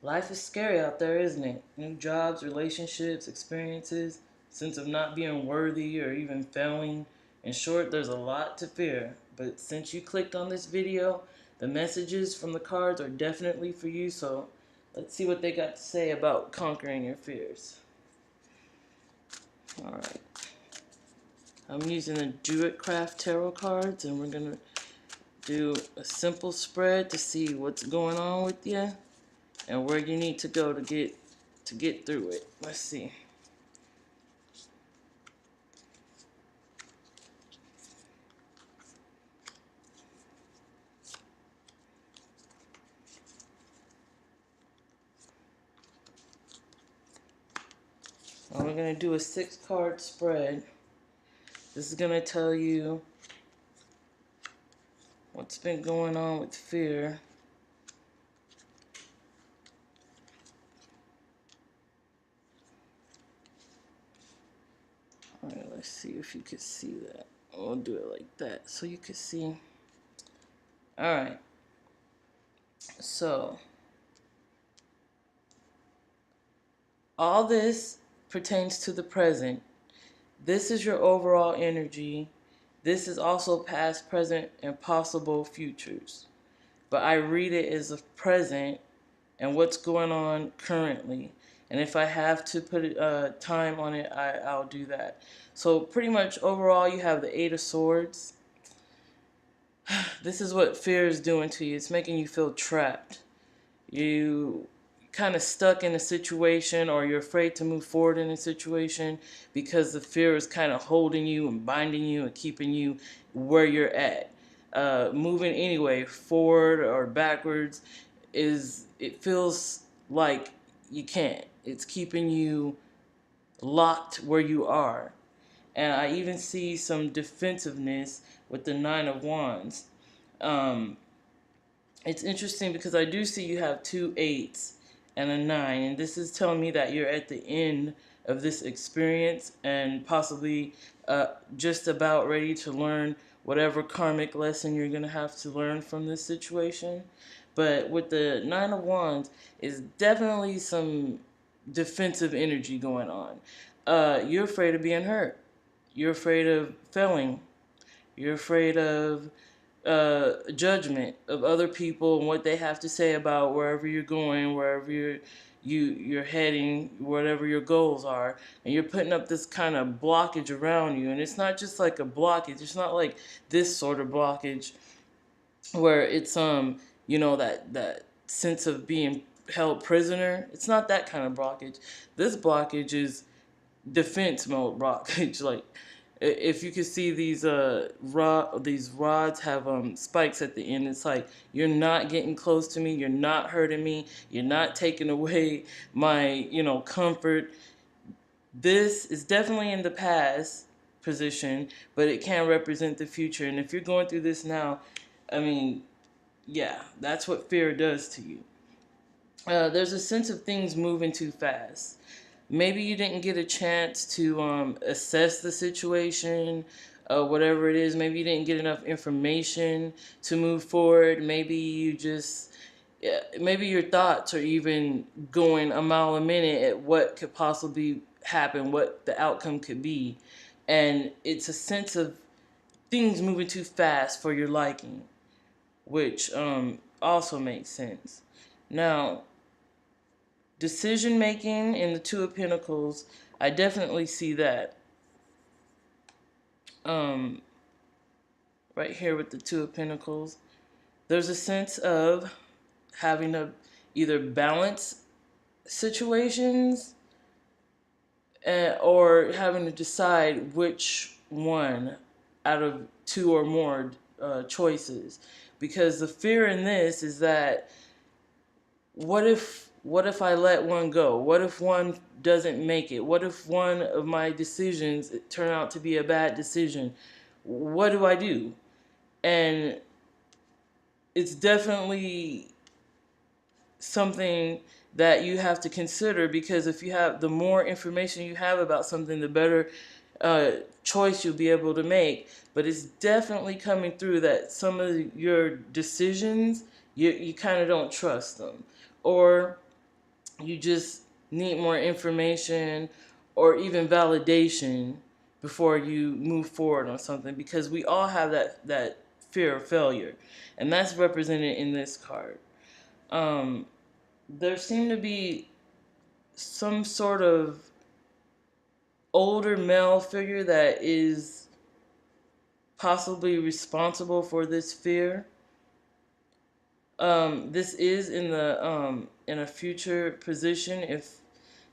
Life is scary out there, isn't it? New jobs, relationships, experiences, sense of not being worthy or even failing. In short, there's a lot to fear. But since you clicked on this video, the messages from the cards are definitely for you, so let's see what they got to say about conquering your fears. Alright. I'm using the Druidcraft Tarot cards, and we're going to do a simple spread to see what's going on with you and where you need to go to get through it. Let's see. Well, we're going to do a 6-card spread. This is going to tell you what's been going on with fear. Alright, let's see if you can see that. We'll do it like that so you can see. Alright. So, all this pertains to the present. This is your overall energy. This is also past, present, and possible futures. But I read it as a present and what's going on currently. And if I have to put time on it, I'll do that. So pretty much overall, you have the 8 of Swords. This is what fear is doing to you. It's making you feel trapped. You kind of stuck in a situation, or you're afraid to move forward in a situation because the fear is kind of holding you and binding you and keeping you where you're at. Moving anyway, forward or backwards, it feels like you can't. It's keeping you locked where you are. And I even see some defensiveness with the 9 of Wands. It's interesting because I do see you have 2 8s and a 9, and this is telling me that you're at the end of this experience and possibly just about ready to learn whatever karmic lesson you're going to have to learn from this situation. But with the 9 of Wands, is definitely some defensive energy going on. You're afraid of being hurt. You're afraid of failing. You're afraid of judgment of other people and what they have to say about wherever you're going, wherever you're heading, whatever your goals are, and you're putting up this kind of blockage around you. And it's not just like a blockage. It's not like this sort of blockage where it's that sense of being held prisoner. It's not that kind of blockage. This blockage is defense mode blockage. Like, if you can see these rods have spikes at the end. It's like, you're not getting close to me, you're not hurting me, you're not taking away my comfort. This is definitely in the past position, but it can represent the future. And if you're going through this now, I mean, yeah, that's what fear does to you. There's a sense of things moving too fast. Maybe you didn't get a chance to assess the situation, whatever it is. Maybe you didn't get enough information to move forward. Maybe maybe your thoughts are even going a mile a minute at what could possibly happen, what the outcome could be. And it's a sense of things moving too fast for your liking, which also makes sense. Now, decision making in the 2 of Pentacles, I definitely see that. Right here with the 2 of Pentacles, there's a sense of having to either balance situations or having to decide which one out of 2 or more choices. Because the fear in this is that what if I let one go? What if one doesn't make it? What if one of my decisions turn out to be a bad decision? What do I do? And it's definitely something that you have to consider, because if you have, the more information you have about something, the better choice you'll be able to make. But it's definitely coming through that some of your decisions, you kind of don't trust them. Or you just need more information or even validation before you move forward on something, because we all have that fear of failure, and that's represented in this card. um, there seem to be some sort of older male figure that is possibly responsible for this fear. This is in a future position, if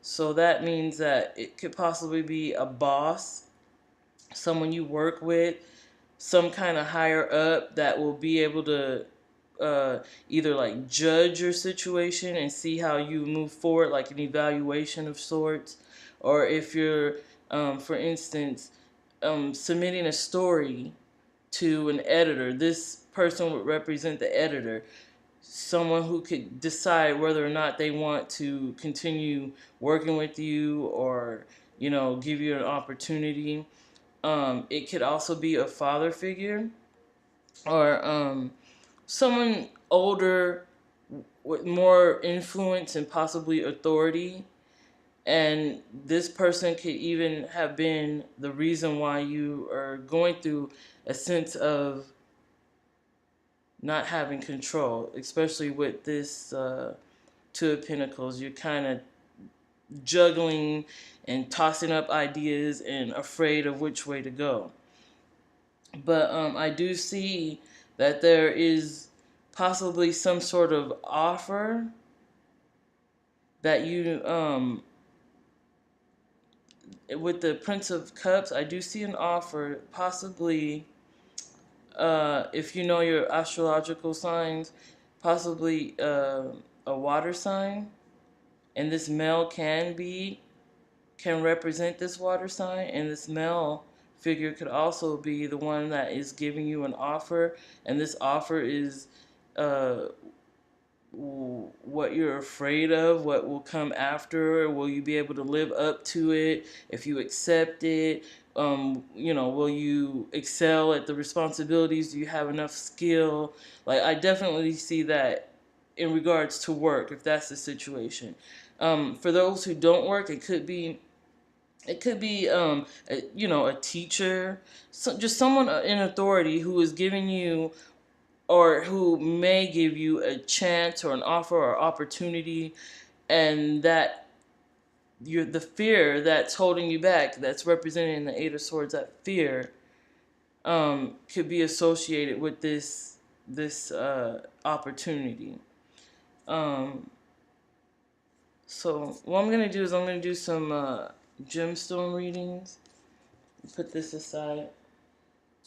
so that means that it could possibly be a boss, someone you work with, some kind of higher up that will be able to either like judge your situation and see how you move forward, like an evaluation of sorts. Or if you're, for instance, submitting a story to an editor, this person would represent the editor, someone who could decide whether or not they want to continue working with you, or give you an opportunity. It could also be a father figure, or someone older with more influence and possibly authority. And this person could even have been the reason why you are going through a sense of not having control, especially with this Two of Pentacles. You're kind of juggling and tossing up ideas and afraid of which way to go. But I do see that there is possibly some sort of offer that you, with the Prince of Cups, I do see an offer, possibly, if you know your astrological signs, possibly a water sign, and this male can represent this water sign, and this male figure could also be the one that is giving you an offer, and this offer is uh, what you're afraid of, what will come after. Will you be able to live up to it if you accept it? Will you excel at the responsibilities? Do you have enough skill? Like, I definitely see that in regards to work, if that's the situation. For those who don't work, it could be a teacher, just someone in authority who is giving you, or who may give you a chance or an offer or opportunity, and that the fear that's holding you back, that's represented in the Eight of Swords, that fear could be associated with this opportunity. Um, so what I'm gonna do is I'm gonna do some gemstone readings. Put this aside,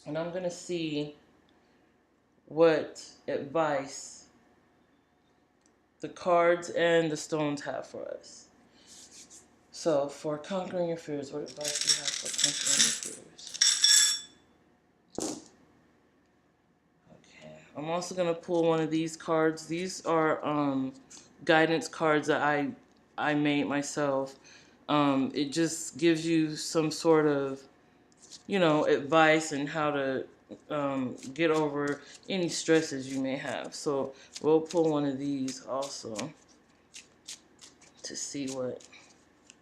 and I'm gonna see what advice the cards and the stones have for us. So, for conquering your fears, what advice do you have for conquering your fears? Okay. I'm also going to pull one of these cards. These are guidance cards that I made myself. It just gives you some sort of, advice and how to get over any stresses you may have. So, we'll pull one of these also to see what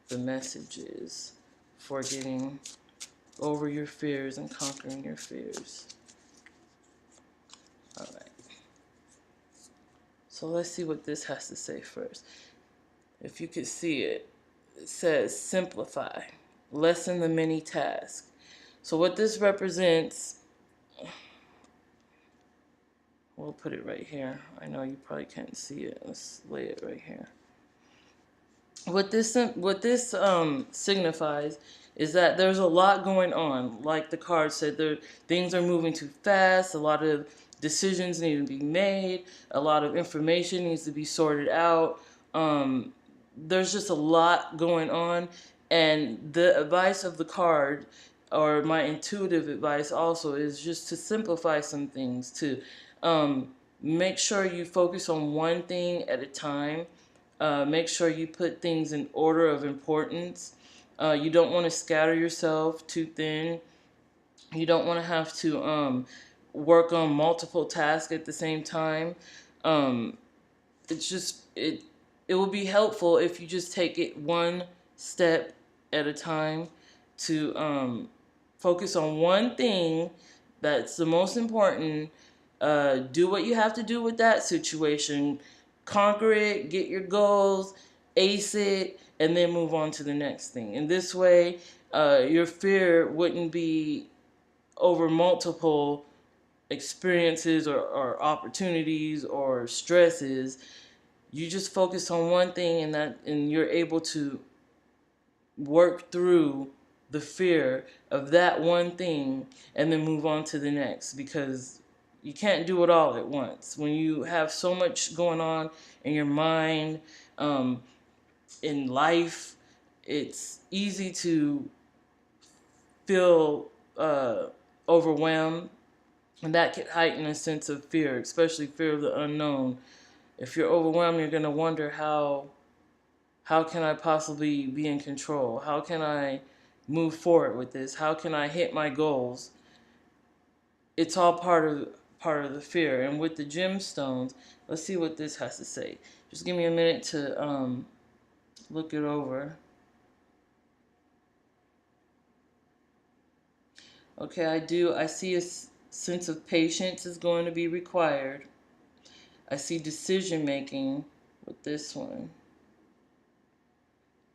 the message is for getting over your fears and conquering your fears. All right. So let's see what this has to say first. If you could see it, it says simplify, lessen the many tasks. So what this represents, we'll put it right here. I know you probably can't see it. Let's lay it right here. What this signifies is that there's a lot going on. Like the card said, things are moving too fast. A lot of decisions need to be made. A lot of information needs to be sorted out. There's just a lot going on, and the advice of the card, or my intuitive advice also, is just to simplify some things. To make sure you focus on one thing at a time. Make sure you put things in order of importance. You don't want to scatter yourself too thin. You don't want to have to work on multiple tasks at the same time. It's just it will be helpful if you just take it one step at a time to focus on one thing that's the most important. Do what you have to do with that situation, conquer it, get your goals, ace it, and then move on to the next thing. And this way, your fear wouldn't be over multiple experiences or opportunities or stresses. You just focus on one thing, and you're able to work through the fear of that one thing and then move on to the next, because you can't do it all at once. When you have so much going on in your mind, um, in life, it's easy to feel overwhelmed, and that can heighten a sense of fear, especially fear of the unknown. If you're overwhelmed, you're going to wonder how can I possibly be in control? How can I move forward with this? How can I hit my goals? It's all part of the fear. And with the gemstones, let's see what this has to say. Just give me a minute to look it over. Okay, I see a sense of patience is going to be required. I see decision making with this one,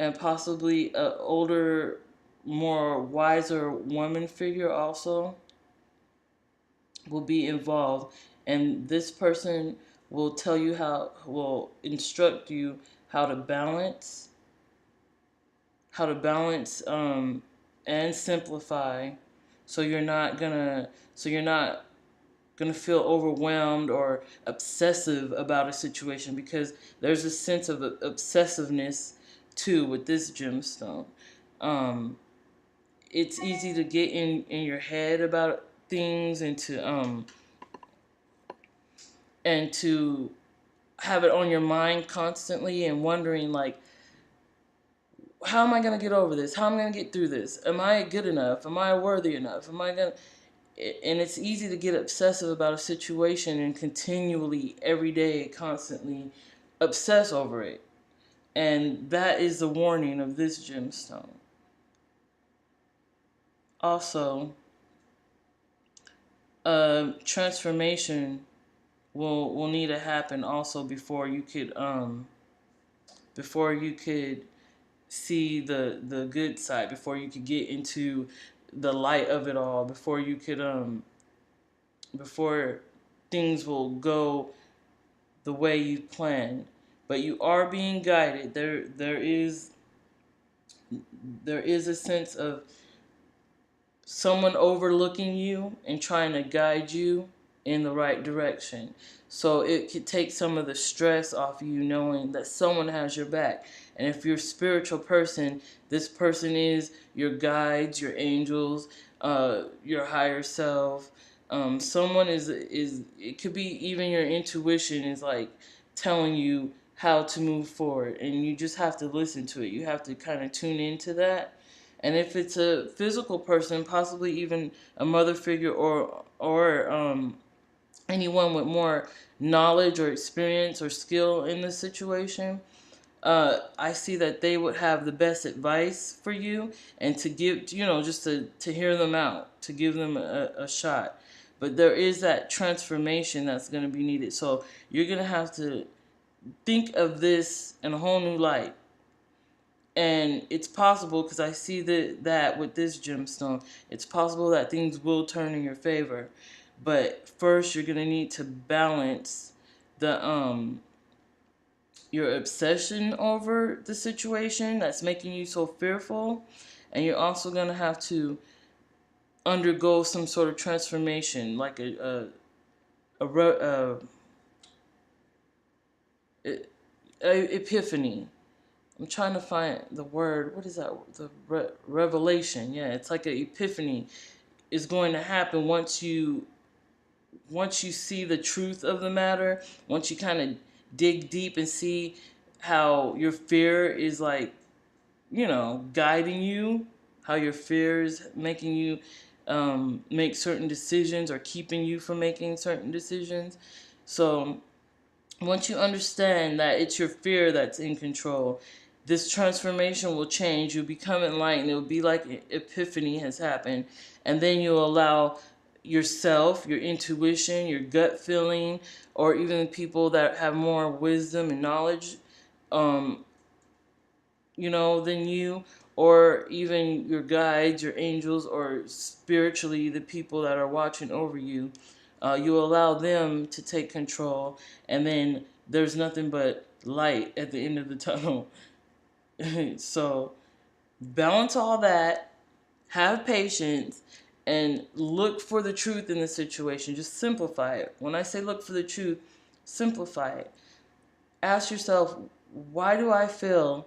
and possibly a older, more wiser woman figure also will be involved, and this person will instruct you how to balance, how to balance and simplify, so you're not gonna feel overwhelmed or obsessive about a situation, because there's a sense of obsessiveness too with this gemstone. Um, it's easy to get in your head about things, and to have it on your mind constantly and wondering, like, how am I going to get over this? How am I going to get through this? Am I good enough? Am I worthy enough? Am I going to... And it's easy to get obsessive about a situation and continually, every day, constantly obsess over it. And that is the warning of this gemstone. Also, transformation will need to happen also before you could see the good side, before you could get into the light of it all, before things will go the way you planned. But you are being guided. There is a sense of someone overlooking you and trying to guide you in the right direction. So it could take some of the stress off of you, knowing that someone has your back. And if you're a spiritual person, this person is your guides, your angels, your higher self. Someone is it could be even your intuition is like telling you how to move forward, and you just have to listen to it. You have to kind of tune into that. And if it's a physical person, possibly even a mother figure, or anyone with more knowledge or experience or skill in the situation, I see that they would have the best advice for you, and to give, just to hear them out, to give them a shot. But there is that transformation that's going to be needed. So you're going to have to think of this in a whole new light. And it's possible, because I see that with this gemstone, it's possible that things will turn in your favor. But first, you're gonna need to balance the your obsession over the situation that's making you so fearful, and you're also gonna have to undergo some sort of transformation, like a, a epiphany. I'm trying to find the word. What is that? The revelation. Yeah, it's like an epiphany is going to happen once you see the truth of the matter. Once you kind of dig deep and see how your fear is, like, guiding you. How your fear is making you make certain decisions, or keeping you from making certain decisions. So Once you understand that it's your fear that's in control, this transformation will change. You'll become enlightened. It will be like an epiphany has happened. And then you'll allow yourself, your intuition, your gut feeling, or even people that have more wisdom and knowledge, um, than you, or even your guides, your angels, or spiritually the people that are watching over you. You allow them to take control, and then there's nothing but light at the end of the tunnel. So balance all that, have patience, and look for the truth in the situation. Just simplify it. When I say look for the truth, simplify it. Ask yourself, why do I feel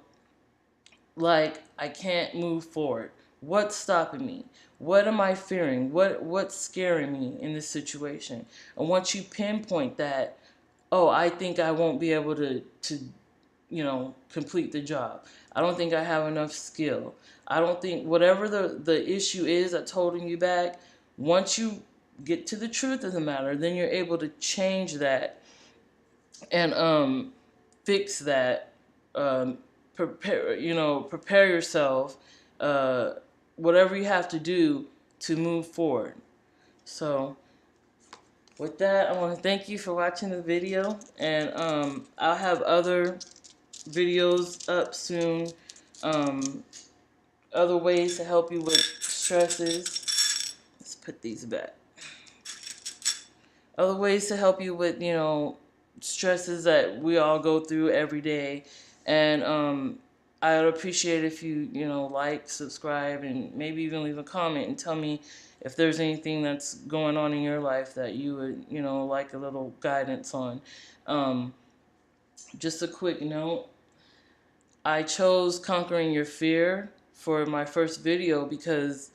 like I can't move forward? What's stopping me? What am I fearing? What's scaring me in this situation? And once you pinpoint that, oh, I think I won't be able to complete the job. I don't think I have enough skill. I don't think whatever the issue is that's holding you back, once you get to the truth of the matter, then you're able to change that and fix that. Prepare yourself, uh, whatever you have to do to move forward. So with that, I want to thank you for watching the video, and I'll have other videos up soon. Um, Other ways to help you with stresses. Let's put these back. Other ways to help you with, stresses that we all go through every day. And I would appreciate if you, like, subscribe, and maybe even leave a comment and tell me if there's anything that's going on in your life that you would, like a little guidance on. Um, just a quick note. I chose Conquering Your Fear for my first video because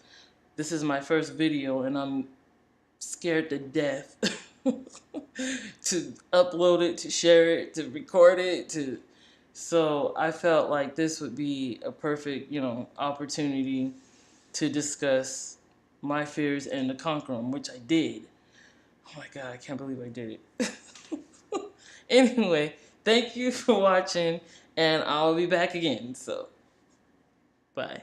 this is my first video and I'm scared to death to upload it, to share it, to record it, so I felt like this would be a perfect, opportunity to discuss my fears and to conquer them, which I did. Oh my God, I can't believe I did it. Anyway, thank you for watching, and I'll be back again, so bye.